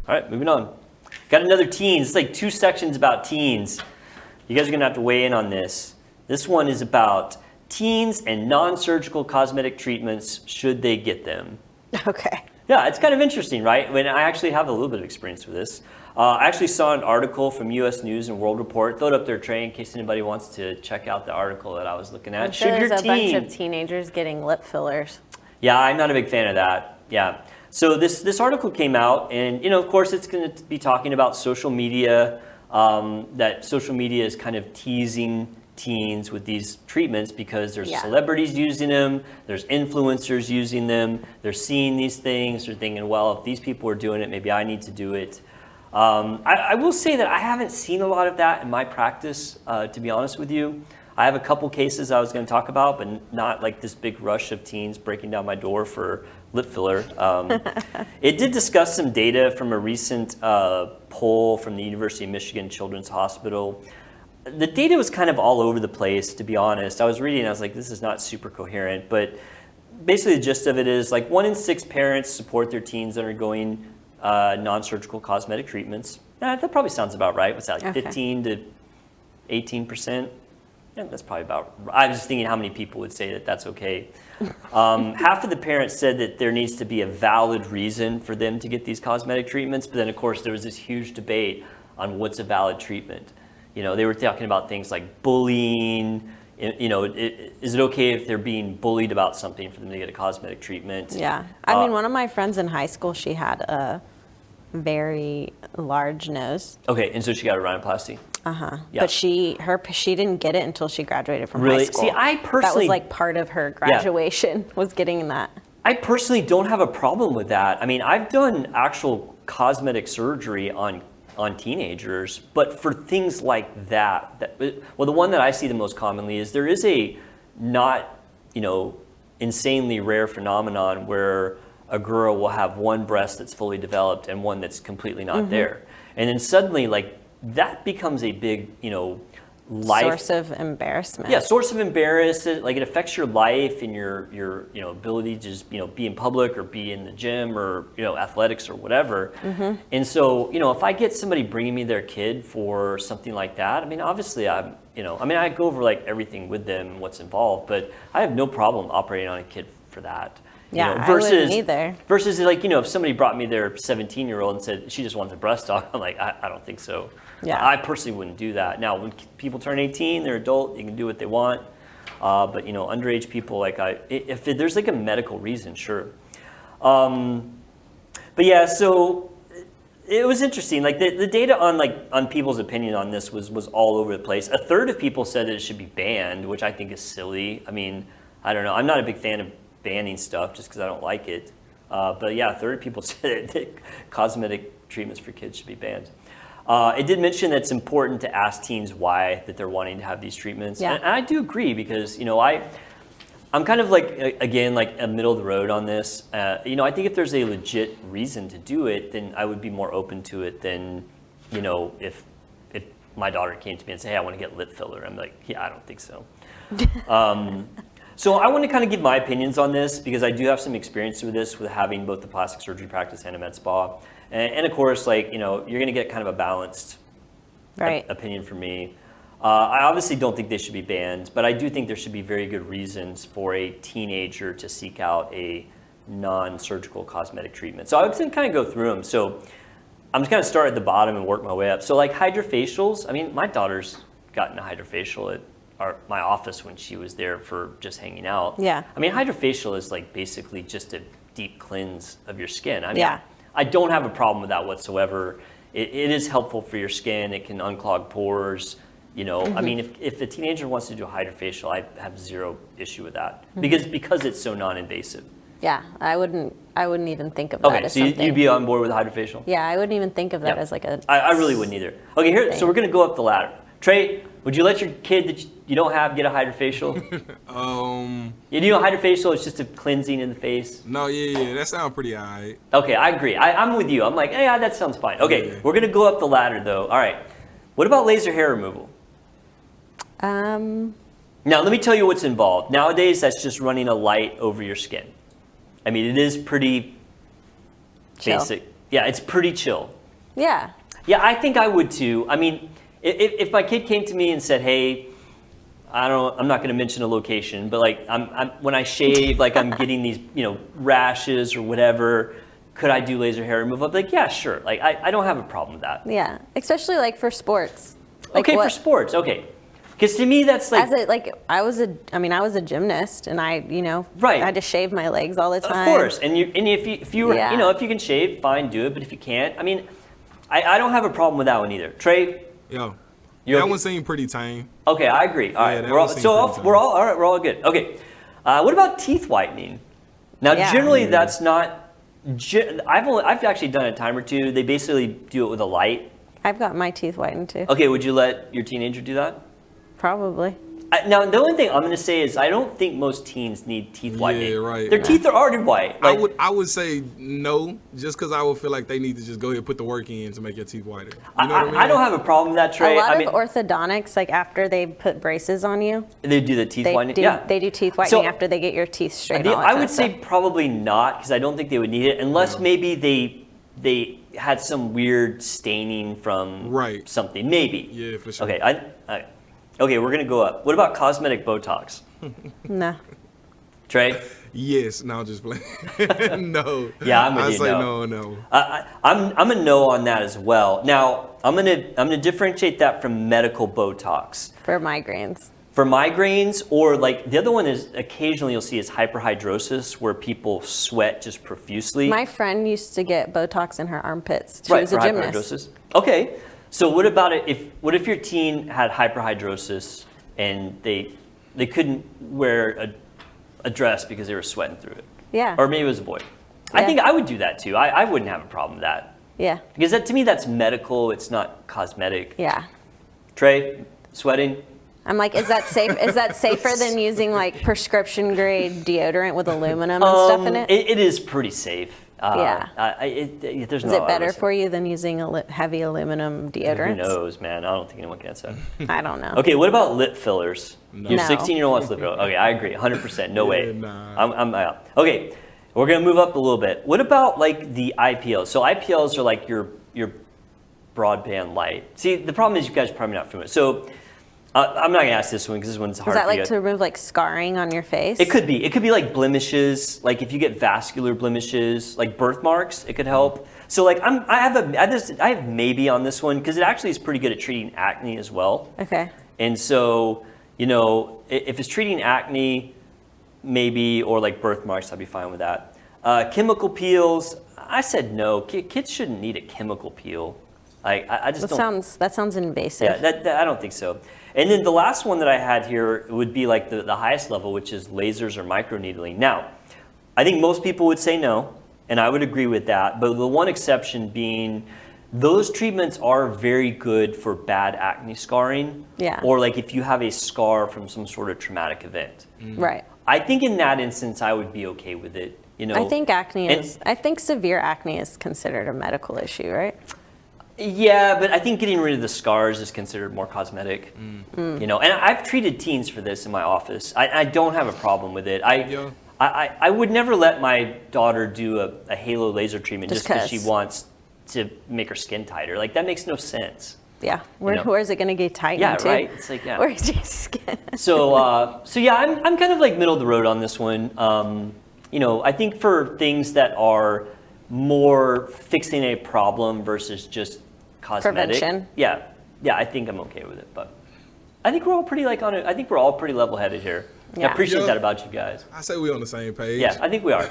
All right, moving on. Got another teens. It's like 2 sections about teens. You guys are going to have to weigh in on this. This one is about teens and non-surgical cosmetic treatments, should they get them? Okay. Yeah, it's kind of interesting, right? When I actually have a little bit of experience with this. I actually saw an article from U.S. News and World Report. Throw it up there, Trey, in case anybody wants to check out the article that I was looking at. I'm sure there's a bunch of teenagers getting lip fillers. Yeah, I'm not a big fan of that. Yeah. So this article came out, and of course, it's going to be talking about social media. That social media is kind of teasing teens with these treatments because there's celebrities using them, there's influencers using them, they're seeing these things, they're thinking, well, if these people are doing it, maybe I need to do it. I will say that I haven't seen a lot of that in my practice, to be honest with you. I have a couple cases I was going to talk about, but not like this big rush of teens breaking down my door for lip filler. It did discuss some data from a recent poll from the University of Michigan Children's Hospital. The data was kind of all over the place, to be honest. I was reading and I was like, this is not super coherent, but basically the gist of it is like 1 in 6 parents support their teens undergoing non-surgical cosmetic treatments. That probably sounds about right. What's that, like 15 to 18%? Yeah, that's probably about, I was just thinking how many people would say that that's okay. Half of the parents said that there needs to be a valid reason for them to get these cosmetic treatments, but then of course there was this huge debate on what's a valid treatment. They were talking about things like bullying. Is it okay if they're being bullied about something for them to get a cosmetic treatment? Yeah. I mean, one of my friends in high school, she had a very large nose. Okay, and so she got a rhinoplasty? Uh-huh. Yeah. But she didn't get it until she graduated from high school. See, I personally... That was like part of her graduation, was getting that. I personally don't have a problem with that. I mean, I've done actual cosmetic surgery on teenagers, but for things like that, well, the one that I see the most commonly is there is a not, insanely rare phenomenon where a girl will have one breast that's fully developed and one that's completely not there. And then suddenly, like, that becomes a big, source of embarrassment. Yeah, source of embarrassment. Like, it affects your life and your ability to just be in public or be in the gym or athletics or whatever. And so if I get somebody bringing me their kid for something like that, I mean, obviously I go over like everything with them and what's involved, but I have no problem operating on a kid for that. Yeah, I wouldn't either. Versus like if somebody brought me their 17-year-old and said she just wants a breast aug, I'm like, I don't think so. Yeah. I personally wouldn't do that. Now, when people turn 18, they're adult, they can do what they want. But underage people, like if there's like a medical reason, sure. But yeah, so it was interesting. Like the data on people's opinion on this was all over the place. A third of people said that it should be banned, which I think is silly. I mean, I don't know. I'm not a big fan of banning stuff just because I don't like it. But yeah, a third of people said that cosmetic treatments for kids should be banned. It did mention that it's important to ask teens why that they're wanting to have these treatments. Yeah. And I do agree because, I'm kind of like, again, like a middle of the road on this. I think if there's a legit reason to do it, then I would be more open to it than, if my daughter came to me and said, hey, I want to get lip filler. I'm like, yeah, I don't think so. So I want to kind of give my opinions on this because I do have some experience with this, with having both the plastic surgery practice and a med spa. And of course, like, you're going to get kind of a balanced opinion from me. I obviously don't think they should be banned, but I do think there should be very good reasons for a teenager to seek out a non-surgical cosmetic treatment. So I would kind of go through them. So I'm just going to start at the bottom and work my way up. So like hydrofacials, I mean, my daughter's gotten a hydrofacial at my office when she was there for just hanging out. Yeah. I mean, hydrofacial is like basically just a deep cleanse of your skin. I mean, I don't have a problem with that whatsoever. It is helpful for your skin. It can unclog pores. I mean, if a teenager wants to do a hydrofacial, I have zero issue with that because it's so non-invasive. Yeah, I wouldn't even think of that as something. Okay, so you'd be on board with a hydrofacial? Yeah, I wouldn't even think of that as like a... I really wouldn't either. Okay, so we're going to go up the ladder. Trey, would you let your kid that you don't have get a hydrofacial? You do a hydrofacial, it's just a cleansing in the face? No, yeah, that sounds pretty all right. Okay, I agree. I'm with you. I'm like, yeah, that sounds fine. Okay, we're going to go up the ladder though. All right, what about laser hair removal? Now, let me tell you what's involved. Nowadays, that's just running a light over your skin. I mean, it is pretty basic. Yeah, it's pretty chill. Yeah. Yeah, I think I would too. I mean, if my kid came to me and said, "Hey, I'm not going to mention a location, but like, when I shave, like I'm getting these, rashes or whatever. Could I do laser hair removal?" I'd be like, yeah, sure. Like, I don't have a problem with that. Yeah. Especially like for sports. Like Okay, for sports, okay. Because to me, that's like, I was a gymnast, and I Right. had to shave my legs all the time. of course. And if you were, Yeah. if you can shave, fine, do it. But if you can't, I mean, I don't have a problem with that one either. Trey, Yo, You're that okay? one seemed pretty tame. Okay, I agree. All right, that we're all, one seems so pretty we're all all right. We're all good. Okay, what about teeth whitening? Now, Yeah. generally, that's not. I've actually done it a time or two. They basically do it with a light. I've got my teeth whitened too. Okay, would you let your teenager do that? Probably. Now, the only thing I'm going to say is I don't think most teens need teeth whitening. Yeah, right. Their teeth are already white. Like, I would say no, just because I would feel like they need to just go ahead and put the work in to make your teeth whiter. You know what I mean? I don't have a problem with that, Trey. A lot I mean, of orthodontics, like after they put braces on you, they do the teeth they whitening. do Yeah, they do teeth whitening So, after they get your teeth straight. I would say probably not, because I don't think they would need it unless maybe they had some weird staining from Right. something. Maybe. Yeah, for sure. Okay, okay, we're gonna go up. What about cosmetic Botox, No. Trey? Yes, no, just playing. No. Yeah, I'm with I you, say no. no. I'm a no on that as well. Now I'm gonna differentiate that from medical Botox. For migraines. For migraines, or like the other one is occasionally you'll see is hyperhidrosis, where people sweat just profusely. My friend used to get Botox in her armpits. She Right, was a for gymnast. hyperhidrosis. Okay, so what about it? What if your teen had hyperhidrosis and they couldn't wear a dress because they were sweating through it? Yeah. Or maybe it was a boy. I Yeah. think I would do that too. I wouldn't have a problem with that, Yeah. because to me that's medical. It's not cosmetic. Yeah. Trey, sweating. I'm like, is that safe? Is that safer than using like prescription grade deodorant with aluminum and stuff in it? It is pretty safe. Yeah. There's Is it better for you than using heavy aluminum deodorant? Who knows, man? I don't think anyone can answer that. I don't know. Okay, what about lip fillers? No. Your No. 16-year-old wants lip fillers. Okay, I agree, 100%. No way. nah. I'm out. Okay, we're gonna move up a little bit. What about like the IPLs? So IPLs are like your broadband light. See, the problem is you guys are probably not familiar. So I'm not gonna ask this one because this one's hard. Is that for you like guys. to remove like scarring on your face? It could be. It could be like blemishes. Like if you get vascular blemishes, like birthmarks, it could help. So like I have maybe on this one because it actually is pretty good at treating acne as well. Okay. And so if it's treating acne, maybe, or like birthmarks, I'd be fine with that. Chemical peels, I said no. Kids shouldn't need a chemical peel. I just don't. That sounds invasive. Yeah, that I don't think so. And then the last one that I had here would be like the highest level, which is lasers or microneedling. Now, I think most people would say no, and I would agree with that. But the one exception being, those treatments are very good for bad acne scarring. Yeah. Or like if you have a scar from some sort of traumatic event. Right. I think in that instance, I would be okay with it. I think I think severe acne is considered a medical issue, right? Yeah, but I think getting rid of the scars is considered more cosmetic. And I've treated teens for this in my office. I don't have a problem with it. I would never let my daughter do a halo laser treatment just because she wants to make her skin tighter. Like that makes no sense. Yeah. Where's it going to get tightened Yeah, to? right. It's like Where's your skin? So yeah, I'm kind of like middle of the road on this one. I think for things that are more fixing a problem versus just cosmetic. Prevention. Yeah, I think I'm okay with it. But I think we're all pretty I think we're all pretty level-headed here. Yeah. I appreciate that about you guys. I say we're on the same page. Yeah, I think we are.